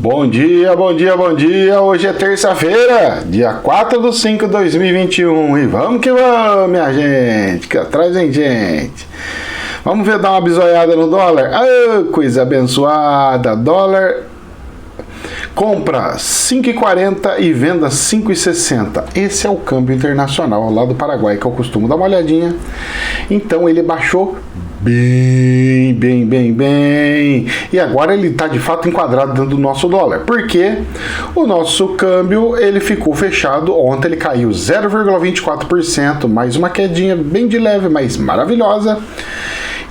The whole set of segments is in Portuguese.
Bom dia, bom dia, bom dia. Hoje é terça-feira, dia 4/5/2021 e vamos que vamos, minha gente, que atrás vem gente. Vamos ver, dar uma bisoiada no dólar. Coisa abençoada. Dólar compra 5,40 e venda 5,60. Esse é o câmbio internacional lá do Paraguai, que eu costumo dar uma olhadinha. Então ele baixou bem. E agora ele está de fato enquadrado dentro do nosso dólar. Porque o nosso câmbio ele ficou fechado. Ontem ele caiu 0,24%, mais uma quedinha bem de leve, mas maravilhosa.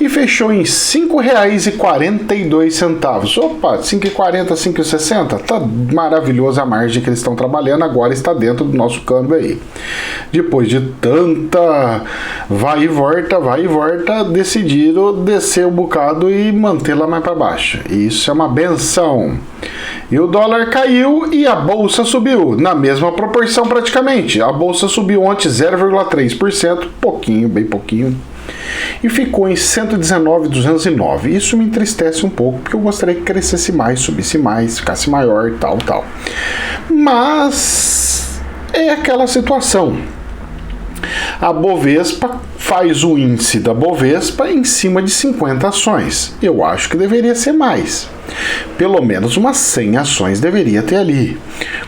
E fechou em R$ 5,42. Opa, 5,40, 5,60. Tá maravilhosa a margem que eles estão trabalhando. Agora está dentro do nosso câmbio aí. Depois de tanta vai e volta, decidiram descer um bocado e manter lá mais para baixo. Isso é uma benção. E o dólar caiu e a bolsa subiu, na mesma proporção praticamente. A bolsa subiu ontem 0,3%, pouquinho, bem pouquinho. E ficou em 119,209. Isso me entristece um pouco, porque eu gostaria que crescesse mais, subisse mais, ficasse maior e tal. Mas é aquela situação. A Bovespa faz o índice da Bovespa em cima de 50 ações. Eu acho que deveria ser mais. Pelo menos umas 100 ações deveria ter ali.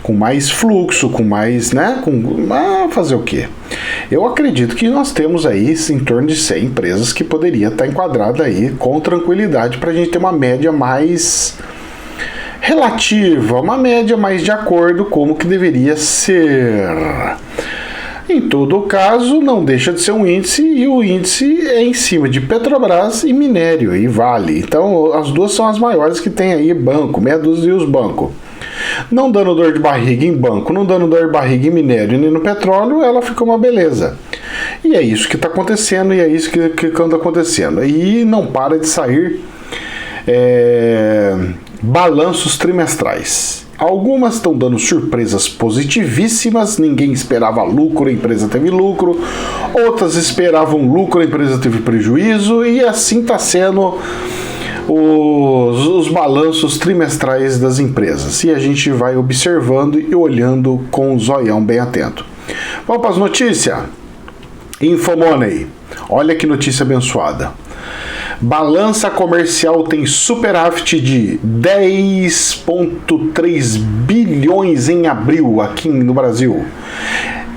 Com mais fluxo, com mais, né? Fazer o quê? Eu acredito que nós temos aí em torno de 100 empresas que poderia estar enquadrada aí com tranquilidade para a gente ter uma média mais relativa, uma média mais de acordo com o que deveria ser. Em todo caso, não deixa de ser um índice, e o índice é em cima de Petrobras e minério e Vale. Então, as duas são as maiores que tem aí, banco, meia dúzia e os bancos. Não dando dor de barriga em banco, não dando dor de barriga em minério nem no petróleo, ela fica uma beleza. E é isso que está acontecendo, e é isso que anda acontecendo. E não para de sair balanços trimestrais. Algumas estão dando surpresas positivíssimas, ninguém esperava lucro, a empresa teve lucro. Outras esperavam lucro, a empresa teve prejuízo. E assim está sendo os balanços trimestrais das empresas. E a gente vai observando e olhando com o zoião bem atento. Vamos para as notícias? Infomoney. Olha que notícia abençoada. Balança comercial tem superávit de 10,3 bilhões em abril aqui no Brasil.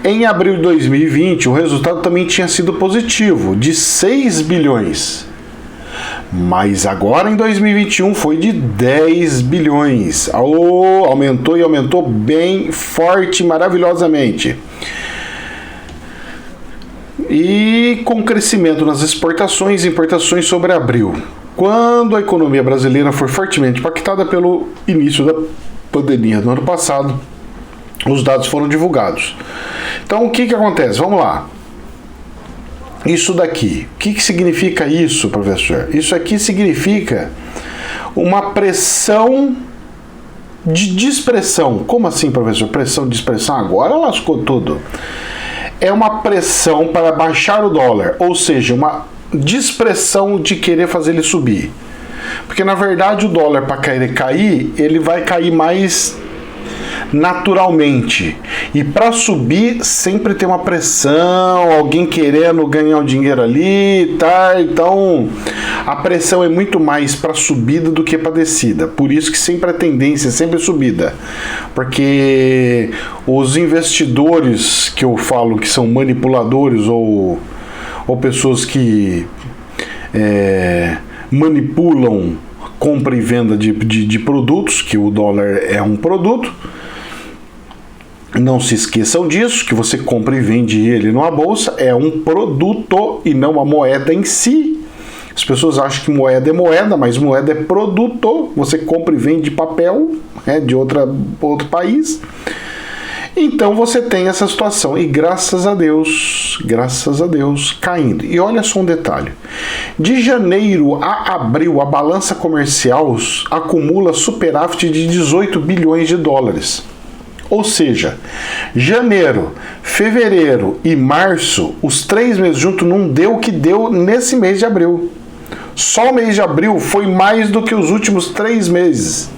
Em abril de 2020, o resultado também tinha sido positivo, de 6 bilhões. Mas agora em 2021 foi de 10 bilhões. Aumentou e aumentou bem forte, maravilhosamente. E com crescimento nas exportações e importações sobre abril, quando a economia brasileira foi fortemente impactada pelo início da pandemia no ano passado, os dados foram divulgados. Então o que acontece? Vamos lá. Isso daqui, o que significa isso, professor? Isso aqui significa uma pressão de dispersão. Como assim, professor? Pressão de dispersão? Agora lascou tudo. É uma pressão para baixar o dólar, ou seja, uma dispressão de querer fazer ele subir. Porque na verdade o dólar, para cair, ele vai cair mais naturalmente. E para subir sempre tem uma pressão, alguém querendo ganhar o dinheiro ali, tá? Então a pressão é muito mais para subida do que para descida. Por isso que sempre a tendência é sempre subida. Porque os investidores que eu falo que são manipuladores ou pessoas que manipulam compra e venda de produtos, que o dólar é um produto. Não se esqueçam disso, que você compra e vende ele numa bolsa, é um produto e não a moeda em si. As pessoas acham que moeda é moeda, mas moeda é produto. Você compra e vende papel de outro país. Então você tem essa situação e graças a Deus, caindo. E olha só um detalhe. De janeiro a abril, a balança comercial acumula superávit de 18 bilhões de dólares. Ou seja, janeiro, fevereiro e março, os 3 meses juntos não deu o que deu nesse mês de abril. Só o mês de abril foi mais do que os últimos 3 meses.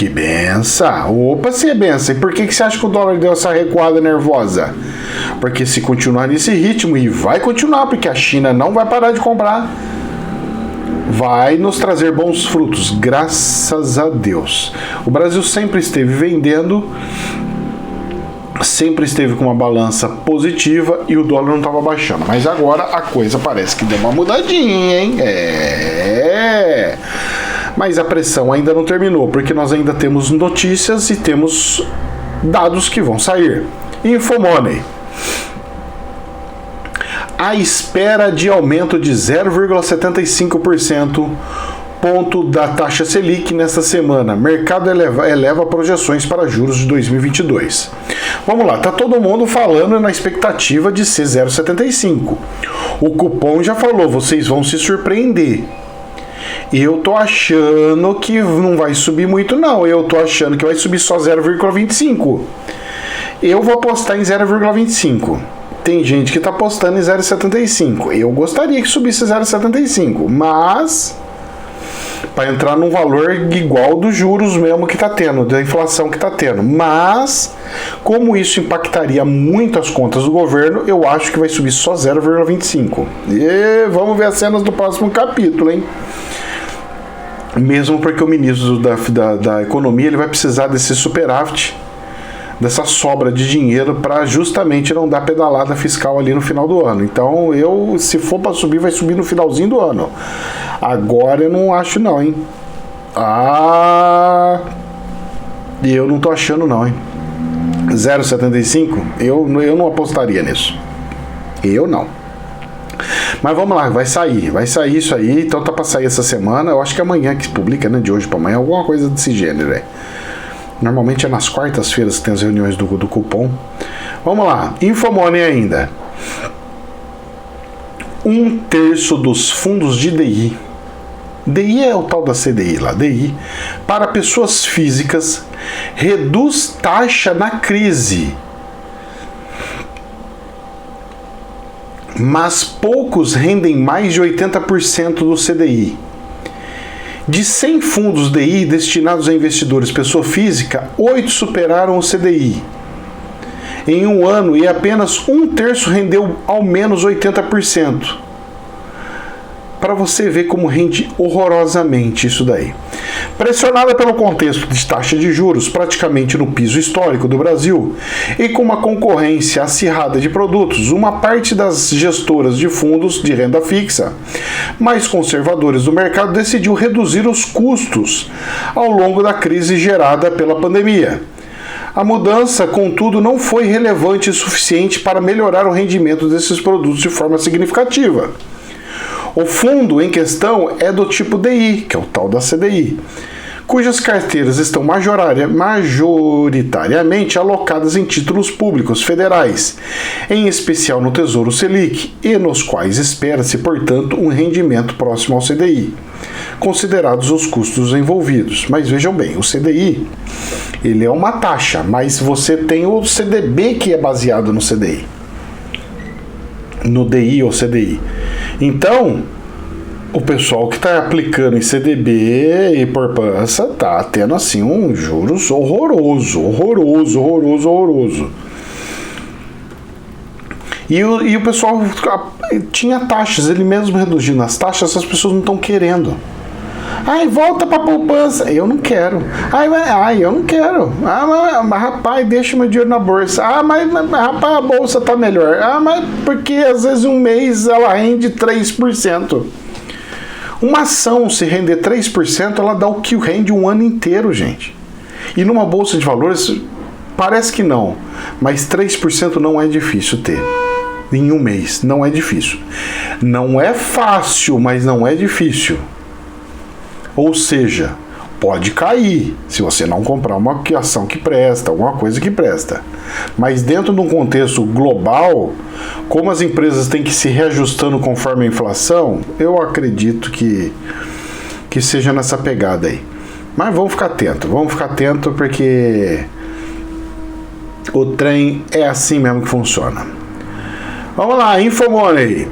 Que benção! Opa, se é benção! E por que você acha que o dólar deu essa recuada nervosa? Porque se continuar nesse ritmo, e vai continuar, porque a China não vai parar de comprar, vai nos trazer bons frutos, graças a Deus. O Brasil sempre esteve vendendo, sempre esteve com uma balança positiva e o dólar não estava baixando. Mas agora a coisa parece que deu uma mudadinha, hein? Mas a pressão ainda não terminou, porque nós ainda temos notícias e temos dados que vão sair. Infomoney. À espera de aumento de 0,75% ponto da taxa Selic nesta semana. Mercado eleva projeções para juros de 2022. Vamos lá, tá todo mundo falando na expectativa de ser 0,75. O cupom já falou, vocês vão se surpreender. Eu tô achando que não vai subir muito não, eu tô achando que vai subir só 0,25. Eu vou apostar em 0,25. Tem gente que está apostando em 0,75. Eu gostaria que subisse 0,75, mas para entrar num valor igual dos juros mesmo que está tendo, da inflação que está tendo. Mas, como isso impactaria muito as contas do governo, eu acho que vai subir só 0,25. E vamos ver as cenas do próximo capítulo, hein? Mesmo porque o ministro da Economia ele vai precisar desse superávit, dessa sobra de dinheiro para justamente não dar pedalada fiscal ali no final do ano. Então, se for para subir, vai subir no finalzinho do ano. Agora eu não acho não, hein? Eu não tô achando não, hein? 0,75? Eu não apostaria nisso. Eu não. Mas vamos lá, vai sair isso aí. Então tá para sair essa semana. Eu acho que é amanhã que se publica, né? De hoje para amanhã, alguma coisa desse gênero, né? Normalmente é nas quartas-feiras que tem as reuniões do cupom. Vamos lá, Infomoney ainda. 1/3 dos fundos de DI. DI é o tal da CDI lá, DI. Para pessoas físicas, reduz taxa na crise. Mas poucos rendem mais de 80% do CDI. De 100 fundos DI destinados a investidores pessoa física, 8 superaram o CDI em um ano e apenas 1/3 rendeu ao menos 80%. Para você ver como rende horrorosamente isso daí. Pressionada pelo contexto de taxa de juros praticamente no piso histórico do Brasil e com uma concorrência acirrada de produtos, uma parte das gestoras de fundos de renda fixa mais conservadores do mercado decidiu reduzir os custos ao longo da crise gerada pela pandemia. A mudança, contudo, não foi relevante o suficiente para melhorar o rendimento desses produtos de forma significativa. O fundo em questão é do tipo DI, que é o tal da CDI, cujas carteiras estão majoritariamente alocadas em títulos públicos federais, em especial no Tesouro Selic, e nos quais espera-se, portanto, um rendimento próximo ao CDI, considerados os custos envolvidos. Mas vejam bem, o CDI ele é uma taxa, mas você tem o CDB que é baseado no CDI, no DI ou CDI. Então, o pessoal que está aplicando em CDB e poupança está tendo assim um juros horroroso. E o pessoal tinha taxas, ele mesmo reduzindo as taxas, as pessoas não estão querendo. Ai, volta pra poupança. Eu não quero. Ai, eu não quero. Mas rapaz, deixa meu dinheiro na bolsa. Mas rapaz, a bolsa tá melhor. Mas porque às vezes um mês ela rende 3%. Uma ação, se render 3%, ela dá o que rende um ano inteiro, gente. E numa bolsa de valores, parece que não. Mas 3% não é difícil ter. Em um mês, não é difícil. Não é fácil, mas não é difícil. Ou seja, pode cair se você não comprar uma ação que presta, alguma coisa que presta. Mas dentro de um contexto global, como as empresas têm que se reajustando conforme a inflação, eu acredito que seja nessa pegada aí. Mas vamos ficar atento porque o trem é assim mesmo que funciona. Vamos lá, Infomoney.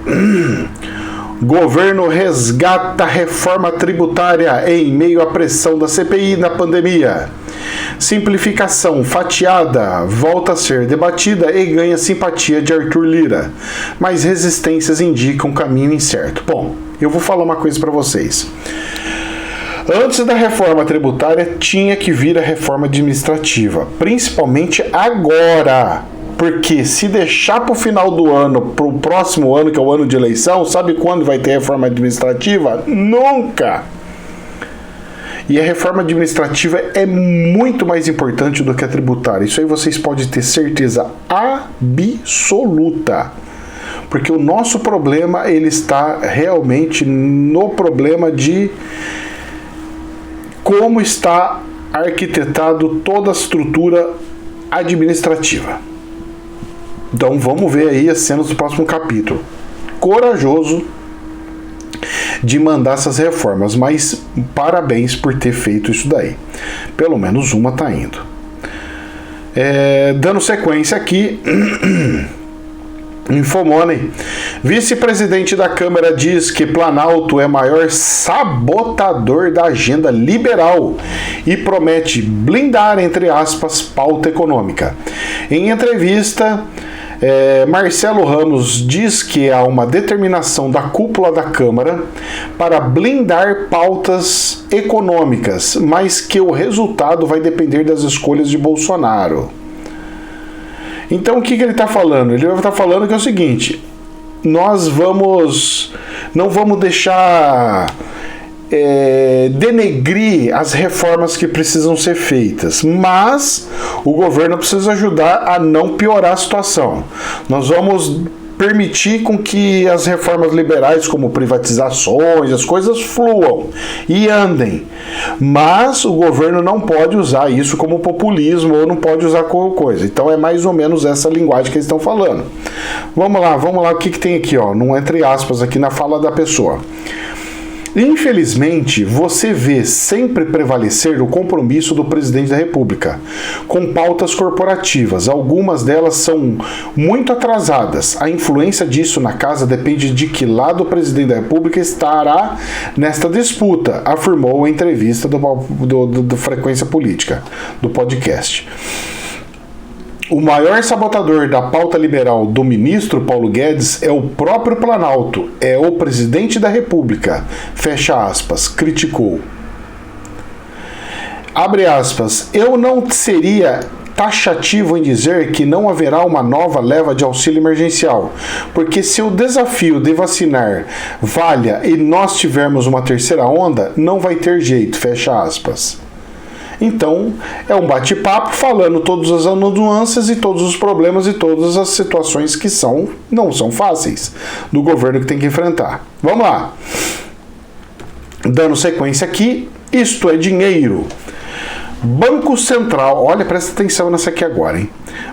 Governo resgata reforma tributária em meio à pressão da CPI na pandemia. Simplificação fatiada volta a ser debatida e ganha simpatia de Arthur Lira, mas resistências indicam caminho incerto. Bom, eu vou falar uma coisa para vocês. Antes da reforma tributária tinha que vir a reforma administrativa, principalmente agora. Porque se deixar para o final do ano, para o próximo ano, que é o ano de eleição, sabe quando vai ter reforma administrativa? Nunca! E a reforma administrativa é muito mais importante do que a tributária. Isso aí vocês podem ter certeza absoluta. Porque o nosso problema, ele está realmente no problema de como está arquitetado toda a estrutura administrativa. Então vamos ver aí as cenas do próximo capítulo. Corajoso de mandar essas reformas, mas parabéns por ter feito isso daí. Pelo menos uma tá indo. Dando sequência aqui, Infomoney. Vice-presidente da Câmara diz que Planalto é maior sabotador da agenda liberal e promete blindar, entre aspas, pauta econômica. Em entrevista, Marcelo Ramos diz que há uma determinação da cúpula da Câmara para blindar pautas econômicas, mas que o resultado vai depender das escolhas de Bolsonaro. Então o que ele está falando? Ele está falando que é o seguinte: nós não vamos deixar denegrir as reformas que precisam ser feitas, mas o governo precisa ajudar a não piorar a situação. Nós vamos permitir com que as reformas liberais, como privatizações, as coisas fluam e andem, mas o governo não pode usar isso como populismo ou não pode usar como coisa. Então é mais ou menos essa linguagem que eles estão falando. Vamos lá, o que tem aqui, ó, num entre aspas aqui na fala da pessoa. Infelizmente, você vê sempre prevalecer o compromisso do presidente da República com pautas corporativas. Algumas delas são muito atrasadas. A influência disso na casa depende de que lado o presidente da República estará nesta disputa, afirmou em entrevista do Frequência Política, do podcast. O maior sabotador da pauta liberal do ministro Paulo Guedes é o próprio Planalto, é o presidente da República, fecha aspas, criticou. Abre aspas, eu não seria taxativo em dizer que não haverá uma nova leva de auxílio emergencial, porque se o desafio de vacinar valha e nós tivermos uma terceira onda, não vai ter jeito, fecha aspas. Então, é um bate-papo falando todas as nuances e todos os problemas e todas as situações que não são fáceis do governo que tem que enfrentar. Vamos lá. Dando sequência aqui, isto é dinheiro. Banco Central, olha, presta atenção nessa aqui agora, hein?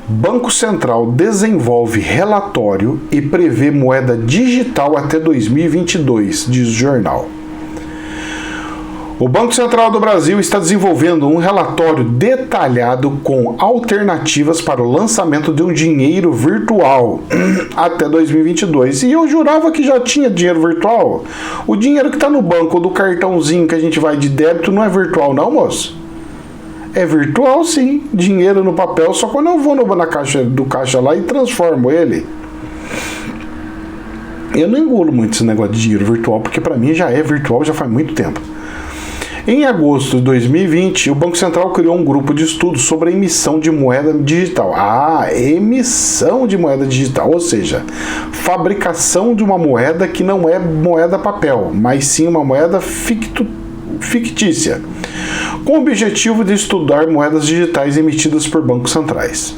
Banco Central desenvolve relatório e prevê moeda digital até 2022, diz o jornal. O Banco Central do Brasil está desenvolvendo um relatório detalhado com alternativas para o lançamento de um dinheiro virtual até 2022. E eu jurava que já tinha dinheiro virtual. O dinheiro que está no banco, do cartãozinho que a gente vai de débito, não é virtual não, moço? É virtual sim, dinheiro no papel, só quando eu vou na caixa do caixa lá e transformo ele. Eu não engulo muito esse negócio de dinheiro virtual, porque para mim já é virtual, já faz muito tempo. Em agosto de 2020, o Banco Central criou um grupo de estudos sobre a emissão de moeda digital. Emissão de moeda digital, ou seja, fabricação de uma moeda que não é moeda papel, mas sim uma moeda fictícia, com o objetivo de estudar moedas digitais emitidas por bancos centrais.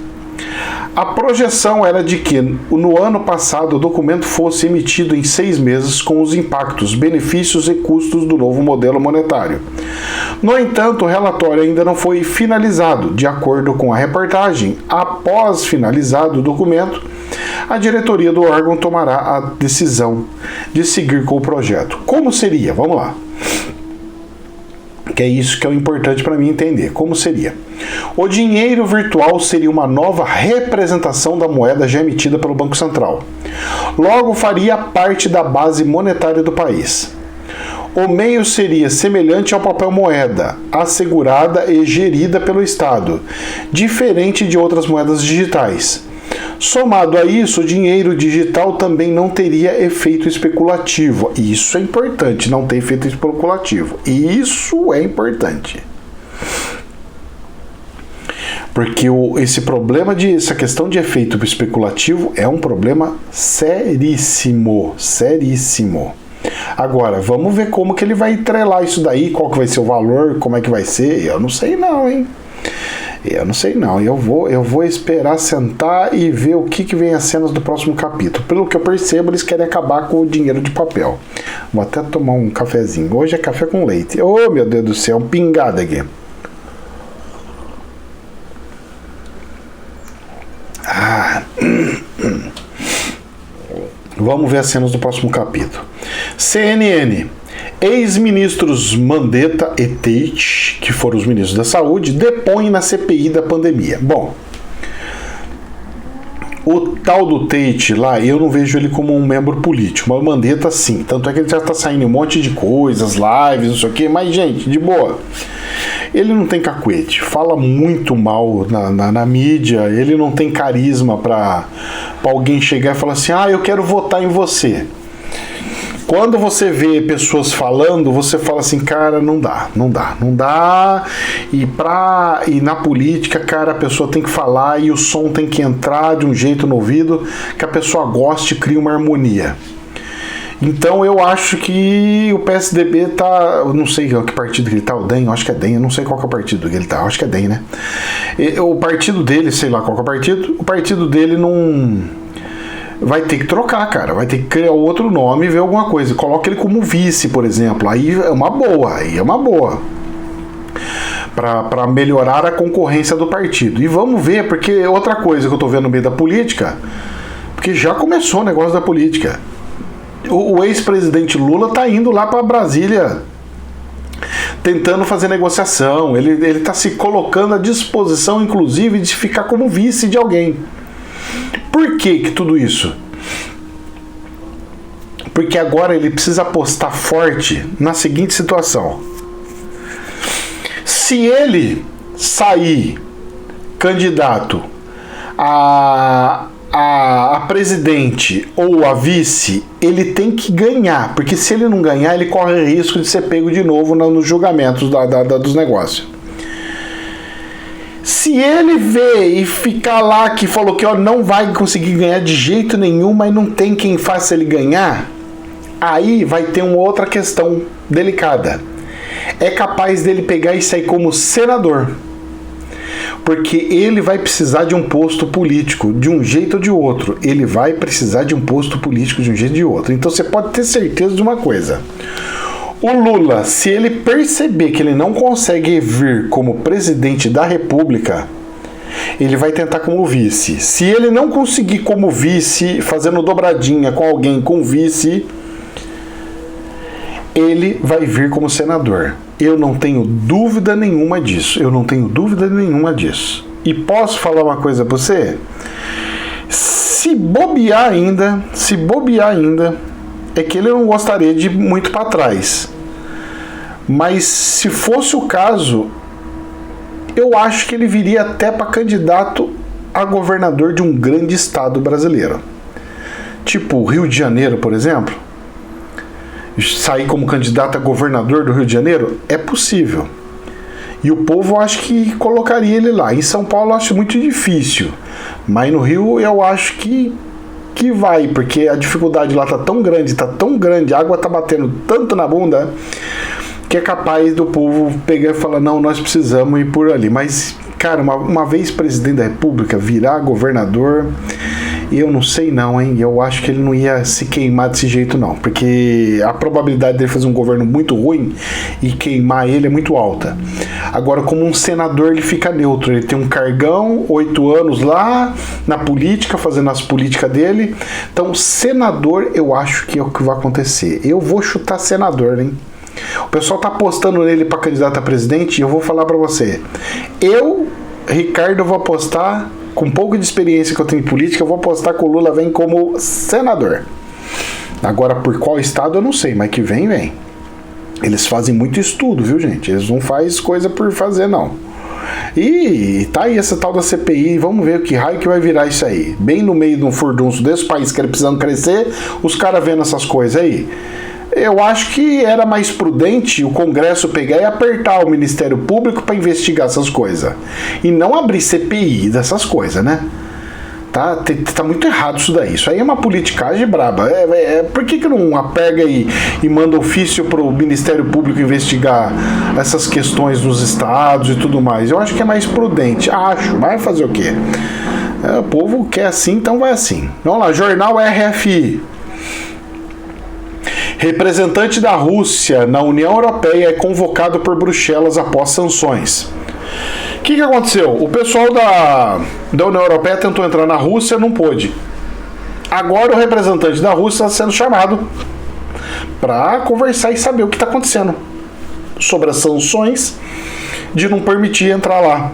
A projeção era de que, no ano passado, o documento fosse emitido em 6 meses com os impactos, benefícios e custos do novo modelo monetário. No entanto, o relatório ainda não foi finalizado. De acordo com a reportagem, após finalizado o documento, a diretoria do órgão tomará a decisão de seguir com o projeto. Como seria? Vamos lá. Que é isso que é o importante para mim entender. Como seria? O dinheiro virtual seria uma nova representação da moeda já emitida pelo Banco Central. Logo, faria parte da base monetária do país. O meio seria semelhante ao papel moeda, assegurada e gerida pelo Estado, diferente de outras moedas digitais. Somado a isso, o dinheiro digital também não teria efeito especulativo. Isso é importante, não tem efeito especulativo. Isso é importante. Porque essa questão de efeito especulativo é um problema seríssimo, seríssimo. Agora, vamos ver como que ele vai entrelar isso daí, qual que vai ser o valor, como é que vai ser. Eu não sei não, hein? Eu não sei não. Eu vou esperar sentar e ver o que vem as cenas do próximo capítulo. Pelo que eu percebo, eles querem acabar com o dinheiro de papel. Vou até tomar um cafezinho. Hoje é café com leite. Oh, meu Deus do céu, um pingado aqui. Vamos ver as cenas do próximo capítulo. CNN. Ex-ministros Mandetta e Tate, que foram os ministros da saúde, depõem na CPI da pandemia. Bom, o tal do Tate lá, eu não vejo ele como um membro político, mas o Mandetta sim. Tanto é que ele já tá saindo um monte de coisas, lives, não sei o quê, mas gente, de boa. Ele não tem cacuete, fala muito mal na mídia, ele não tem carisma pra alguém chegar e falar assim, eu quero votar em você. Quando você vê pessoas falando, você fala assim, cara, não dá. E na política, cara, a pessoa tem que falar e o som tem que entrar de um jeito no ouvido que a pessoa goste e cria uma harmonia. Então eu acho que o PSDB tá, eu não sei que partido que ele tá, o DEM, eu acho que é DEM, eu não sei qual que é o partido que ele tá, eu acho que é DEM, né? O partido dele, sei lá qual que é o partido dele não... Vai ter que trocar, cara. Vai ter que criar outro nome e ver alguma coisa. Coloca ele como vice, por exemplo. Aí é uma boa. Para melhorar a concorrência do partido. E vamos ver, porque outra coisa que eu tô vendo no meio da política, porque já começou o negócio da política. O ex-presidente Lula tá indo lá para Brasília tentando fazer negociação. Ele tá se colocando à disposição, inclusive, de ficar como vice de alguém. Por que tudo isso? Porque agora ele precisa apostar forte na seguinte situação. Se ele sair candidato a presidente ou a vice, ele tem que ganhar. Porque se ele não ganhar, ele corre risco de ser pego de novo nos julgamentos dos negócios. Se ele vê e ficar lá que falou que não vai conseguir ganhar de jeito nenhum, mas não tem quem faça ele ganhar, aí vai ter uma outra questão delicada. É capaz dele pegar e sair como senador. Porque ele vai precisar de um posto político de um jeito ou de outro. Ele vai precisar de um posto político de um jeito ou de outro. Então você pode ter certeza de uma coisa. O Lula, se ele perceber que ele não consegue vir como presidente da República, ele vai tentar como vice. Se ele não conseguir como vice, fazendo dobradinha com alguém com vice, ele vai vir como senador. Eu não tenho dúvida nenhuma disso. E posso falar uma coisa pra você? Se bobear ainda, é que ele não gostaria de ir muito para trás. Mas se fosse o caso, eu acho que ele viria até para candidato a governador de um grande estado brasileiro. Tipo Rio de Janeiro, por exemplo. Sair como candidato a governador do Rio de Janeiro é possível. E o povo eu acho que colocaria ele lá. Em São Paulo eu acho muito difícil. Mas no Rio eu acho que vai, porque a dificuldade lá tá tão grande, a água tá batendo tanto na bunda, que é capaz do povo pegar e falar, não, nós precisamos ir por ali. Mas, cara, uma vez presidente da República, virar governador, eu não sei não, hein? Eu acho que ele não ia se queimar desse jeito não, porque a probabilidade dele fazer um governo muito ruim e queimar ele é muito alta. Agora, como um senador, ele fica neutro, ele tem um cargão, 8 anos lá na política, fazendo as políticas dele. Então, senador, eu acho que é o que vai acontecer. Eu vou chutar senador, hein? O pessoal tá apostando nele para candidato a presidente e eu vou falar para você. Eu, Ricardo, vou apostar, com pouco de experiência que eu tenho em política, eu vou apostar que o Lula vem como senador. Agora, por qual estado eu não sei, mas que vem. Eles fazem muito estudo, viu, gente? Eles não fazem coisa por fazer, não. E tá aí essa tal da CPI, vamos ver o que raio que vai virar isso aí. Bem no meio de um furdunço desse país que ele precisando crescer, os caras vendo essas coisas aí. Eu acho que era mais prudente o Congresso pegar e apertar o Ministério Público para investigar essas coisas. E não abrir CPI dessas coisas, né? Tá muito errado isso daí. Isso aí é uma politicagem braba. Por que não pega e manda ofício pro Ministério Público investigar essas questões nos estados e tudo mais? Eu acho que é mais prudente. Acho. Vai fazer o quê? O povo quer assim, então vai assim. Vamos lá, jornal RFI. Representante da Rússia na União Europeia é convocado por Bruxelas após sanções. O que aconteceu? O pessoal da União Europeia tentou entrar na Rússia, não pôde. Agora o representante da Rússia está sendo chamado para conversar e saber o que está acontecendo sobre as sanções de não permitir entrar lá,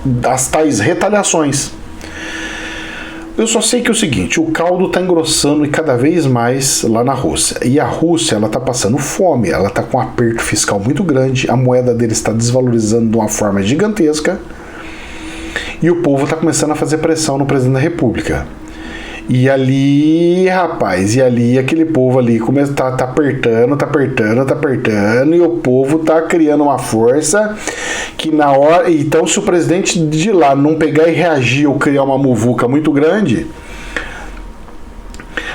das tais retaliações. Eu só sei que é o seguinte, o caldo está engrossando e cada vez mais lá na Rússia. E a Rússia, ela está passando fome, ela está com um aperto fiscal muito grande, a moeda dele está desvalorizando de uma forma gigantesca e o povo está começando a fazer pressão no presidente da República. E ali, rapaz, aquele povo ali tá apertando, e o povo tá criando uma força que na hora... Então, se o presidente de lá não pegar e reagir ou criar uma muvuca muito grande,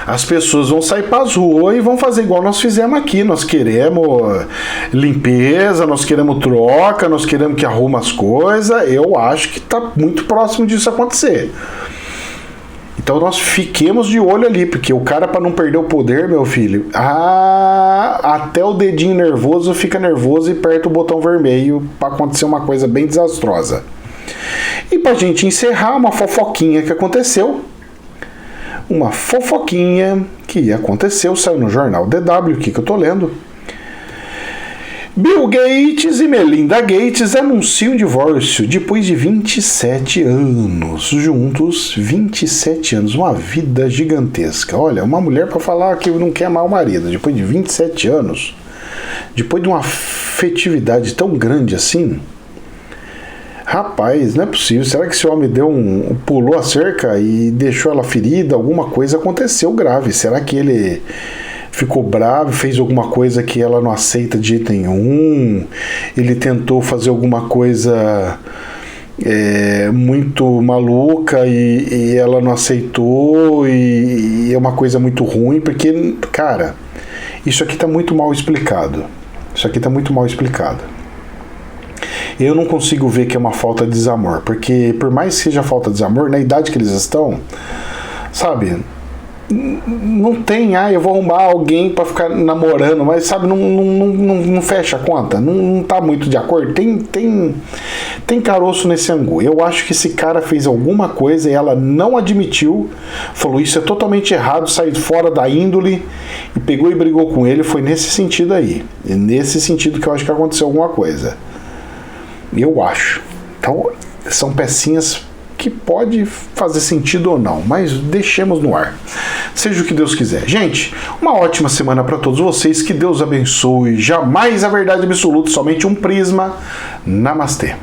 as pessoas vão sair para as ruas e vão fazer igual nós fizemos aqui. Nós queremos limpeza, nós queremos troca, nós queremos que arruma as coisas. Eu acho que tá muito próximo disso acontecer. Então nós fiquemos de olho ali, porque o cara, para não perder o poder, meu filho, até o dedinho nervoso fica nervoso e aperta o botão vermelho para acontecer uma coisa bem desastrosa. E pra gente encerrar, uma fofoquinha que aconteceu. Uma fofoquinha que aconteceu, saiu no jornal DW, o que eu tô lendo. Bill Gates e Melinda Gates anunciam divórcio depois de 27 anos. Juntos, 27 anos. Uma vida gigantesca. Olha, uma mulher para falar que não quer mais o marido, depois de 27 anos, depois de uma afetividade tão grande assim. Rapaz, não é possível. Será que esse homem pulou a cerca e deixou ela ferida? Alguma coisa aconteceu grave. Será que ele ficou bravo, fez alguma coisa que ela não aceita de jeito nenhum? Ele tentou fazer alguma coisa muito maluca e ela não aceitou e é uma coisa muito ruim, porque, cara, isso aqui tá muito mal explicado. Eu não consigo ver que é uma falta de desamor, porque por mais que seja falta de desamor, na idade que eles estão, sabe, não tem, eu vou arrumar alguém pra ficar namorando, mas sabe, não fecha a conta, não tá muito de acordo, tem caroço nesse angu. Eu acho que esse cara fez alguma coisa e ela não admitiu, falou isso é totalmente errado, saiu fora da índole e pegou e brigou com ele. Foi nesse sentido aí, nesse sentido que eu acho que aconteceu alguma coisa, eu acho. Então são pecinhas que pode fazer sentido ou não, mas deixemos no ar. Seja o que Deus quiser. Gente, uma ótima semana para todos vocês, que Deus abençoe. Jamais a verdade absoluta, somente um prisma. Namastê.